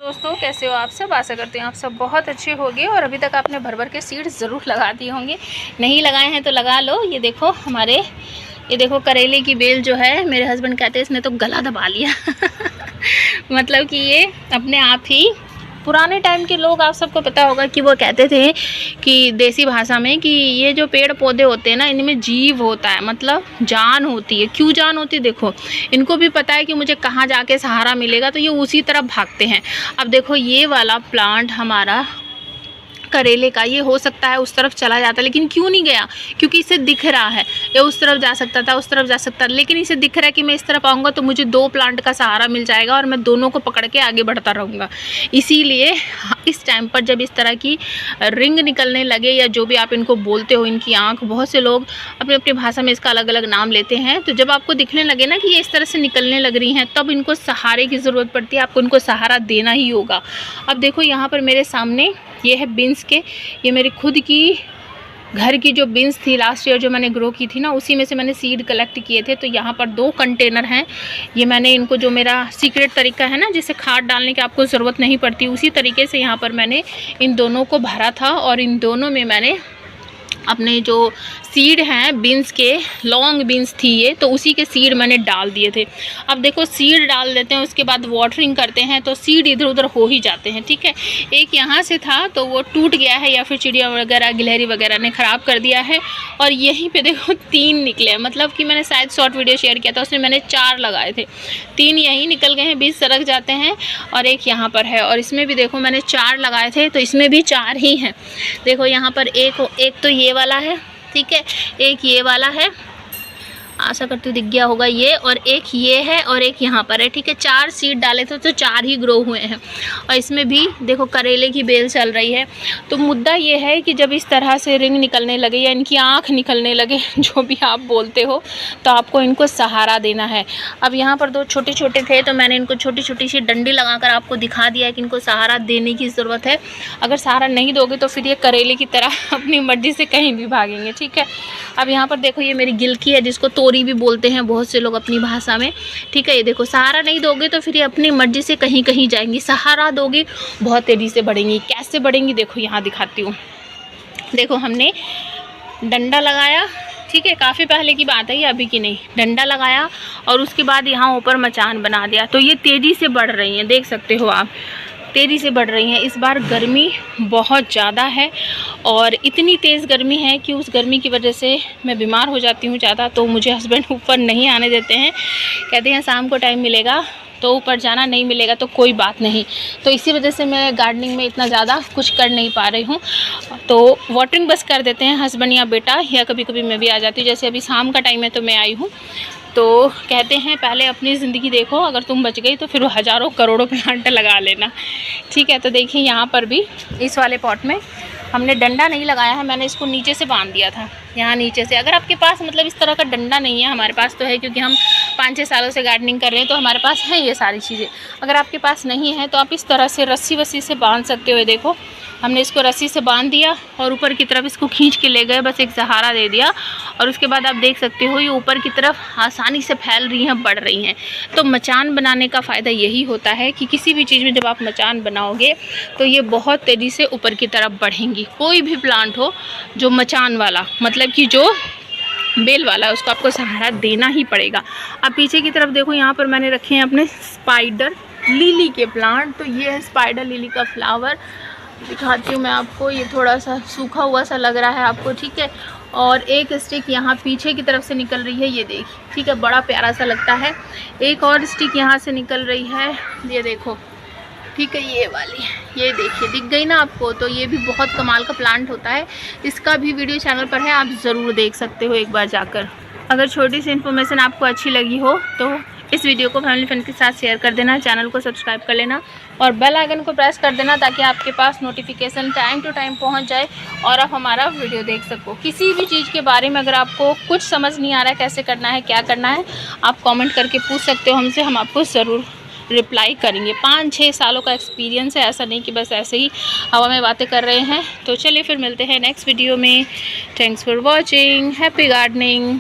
दोस्तों कैसे हो आप सब। आशा करते हैं आप सब बहुत अच्छे होंगे और अभी तक आपने भर भर के सीड्स ज़रूर लगा दिए होंगे। नहीं लगाए हैं तो लगा लो। ये देखो ये देखो करेले की बेल जो है, मेरे हस्बैंड कहते हैं इसने तो गला दबा लिया मतलब कि ये अपने आप ही, पुराने टाइम के लोग आप सबको पता होगा कि वो कहते थे कि देसी भाषा में कि ये जो पेड़ पौधे होते हैं ना, इनमें जीव होता है, मतलब जान होती है। क्यों जान होती है? देखो इनको भी पता है कि मुझे कहाँ जाके सहारा मिलेगा, तो ये उसी तरफ भागते हैं। अब देखो ये वाला प्लांट हमारा करेले का, ये हो सकता है उस तरफ चला जाता, लेकिन क्यों नहीं गया? क्योंकि इसे दिख रहा है ये उस तरफ जा सकता था, उस तरफ जा सकता था, लेकिन इसे दिख रहा है कि मैं इस तरफ आऊँगा तो मुझे दो प्लांट का सहारा मिल जाएगा और मैं दोनों को पकड़ के आगे बढ़ता रहूँगा। इसीलिए इस टाइम पर जब इस तरह की रिंग निकलने लगे, या जो भी आप इनको बोलते हो, इनकी आँख, बहुत से लोग अपनी अपनी भाषा में इसका अलग अलग नाम लेते हैं, तो जब आपको दिखने लगे ना कि ये इस तरह से निकलने लग रही हैं, तब इनको सहारे की ज़रूरत पड़ती है। आपको इनको सहारा देना ही होगा। अब देखो यहाँ पर मेरे सामने ये है बीन्स के, ये मेरी खुद की घर की जो बीन्स थी लास्ट ईयर जो मैंने ग्रो की थी ना, उसी में से मैंने सीड कलेक्ट किए थे। तो यहाँ पर 2 कंटेनर हैं। ये मैंने इनको, जो मेरा सीक्रेट तरीका है ना जिससे खाद डालने की आपको ज़रूरत नहीं पड़ती, उसी तरीके से यहाँ पर मैंने इन दोनों को भरा था और इन दोनों में मैंने अपने जो सीड हैं बीन्स के, लॉन्ग बीन्स थी ये, तो उसी के सीड मैंने डाल दिए थे। अब देखो सीड डाल देते हैं, उसके बाद वाटरिंग करते हैं तो सीड इधर उधर हो ही जाते हैं, ठीक है। एक यहाँ से था तो वो टूट गया है, या फिर चिड़िया वगैरह गिलहरी वगैरह ने ख़राब कर दिया है। और यहीं पे देखो 3 निकले, मतलब कि मैंने शायद शॉर्ट वीडियो शेयर किया था, उसमें मैंने 4 लगाए थे, 3 यहीं निकल गए हैं, 20 सरक जाते हैं और एक यहाँ पर है। और इसमें भी देखो मैंने 4 लगाए थे तो इसमें भी 4 ही हैं। देखो यहाँ पर एक तो ये वाला है, ठीक है, एक ये वाला है, आशा करती हूँ दिख गया होगा ये, और एक ये है और एक यहाँ पर है, ठीक है। 4 सीड डाले थे तो 4 ही ग्रो हुए हैं। और इसमें भी देखो करेले की बेल चल रही है। तो मुद्दा ये है कि जब इस तरह से रिंग निकलने लगे या इनकी आँख निकलने लगे, जो भी आप बोलते हो, तो आपको इनको सहारा देना है। अब यहाँ पर 2 छोटे छोटे थे तो मैंने इनको छोटी छोटी सी डंडी लगाकर आपको दिखा दिया है कि इनको सहारा देने की ज़रूरत है। अगर सहारा नहीं दोगे तो फिर ये करेले की तरह अपनी मर्जी से कहीं भी भागेंगे, ठीक है। अब यहाँ पर देखो ये मेरी गिलकी है, जिसको तोरी भी बोलते हैं बहुत से लोग अपनी भाषा में, ठीक है। ये देखो सहारा नहीं दोगे तो फिर ये अपनी मर्जी से कहीं कहीं जाएंगी, सहारा दोगे बहुत तेज़ी से बढ़ेंगी। कैसे बढ़ेंगी देखो यहाँ दिखाती हूँ। देखो हमने डंडा लगाया, ठीक है, काफ़ी पहले की बात है ये, अभी की नहीं। डंडा लगाया और उसके बाद यहाँ ऊपर मचान बना दिया, तो ये तेज़ी से बढ़ रही हैं, देख सकते हो आप, तेज़ी से बढ़ रही हैं। इस बार गर्मी बहुत ज़्यादा है और इतनी तेज़ गर्मी है कि उस गर्मी की वजह से मैं बीमार हो जाती हूँ ज़्यादा, तो मुझे हस्बैंड ऊपर नहीं आने देते हैं। कहते हैं शाम को टाइम मिलेगा तो ऊपर जाना, नहीं मिलेगा तो कोई बात नहीं। तो इसी वजह से मैं गार्डनिंग में इतना ज़्यादा कुछ कर नहीं पा रही हूँ। तो वाटरिंग बस कर देते हैं हस्बैंड या बेटा, या कभी कभी मैं भी आ जाती हूँ। जैसे अभी शाम का टाइम है तो मैं आई हूँ। तो कहते हैं पहले अपनी ज़िंदगी देखो, अगर तुम बच गई तो फिर हज़ारों करोड़ों प्लांट लगा लेना, ठीक है। तो देखिए यहाँ पर भी इस वाले पॉट में हमने डंडा नहीं लगाया है, मैंने इसको नीचे से बांध दिया था, यहाँ नीचे से। अगर आपके पास मतलब इस तरह का डंडा नहीं है, हमारे पास तो है क्योंकि हम 5-6 सालों से गार्डनिंग कर रहे हैं, तो हमारे पास है ये सारी चीज़ें। अगर आपके पास नहीं है तो आप इस तरह से रस्सी वस्सी से बांध सकते हो। देखो हमने इसको रस्सी से बांध दिया और ऊपर की तरफ इसको खींच के ले गए, बस एक सहारा दे दिया, और उसके बाद आप देख सकते हो ये ऊपर की तरफ आसानी से फैल रही हैं, बढ़ रही हैं। तो मचान बनाने का फ़ायदा यही होता है कि किसी भी चीज़ में जब आप मचान बनाओगे तो ये बहुत तेज़ी से ऊपर की तरफ बढ़ेंगी। कोई भी प्लांट हो जो मचान वाला, मतलब कि जो बेल वाला, उसको आपको सहारा देना ही पड़ेगा। अब पीछे की तरफ देखो, यहाँ पर मैंने रखे हैं अपने स्पाइडर लिली के प्लांट। तो ये है स्पाइडर लिली का फ्लावर, दिखाती हूँ मैं आपको। ये थोड़ा सा सूखा हुआ सा लग रहा है आपको, ठीक है। और एक स्टिक यहाँ पीछे की तरफ से निकल रही है, ये देखिए, ठीक है, बड़ा प्यारा सा लगता है। एक और स्टिक यहाँ से निकल रही है, ये देखो, ठीक है, ये वाली, ये देखिए, दिख गई ना आपको। तो ये भी बहुत कमाल का प्लांट होता है, इसका भी वीडियो चैनल पर है, आप ज़रूर देख सकते हो एक बार जाकर। अगर छोटी सी इन्फॉर्मेशन आपको अच्छी लगी हो तो इस वीडियो को फैमिली फ्रेंड के साथ शेयर कर देना, चैनल को सब्सक्राइब कर लेना और बेल आइकन को प्रेस कर देना, ताकि आपके पास नोटिफिकेशन टाइम टू टाइम पहुंच जाए और आप हमारा वीडियो देख सको। किसी भी चीज़ के बारे में अगर आपको कुछ समझ नहीं आ रहा है, कैसे करना है, क्या करना है, आप कमेंट करके पूछ सकते हो हमसे, हम आपको ज़रूर रिप्लाई करेंगे। 5-6 सालों का एक्सपीरियंस है, ऐसा नहीं कि बस ऐसे ही हवा में बातें कर रहे हैं। तो चलिए फिर मिलते हैं नेक्स्ट वीडियो में। Thanks for watching, happy gardening.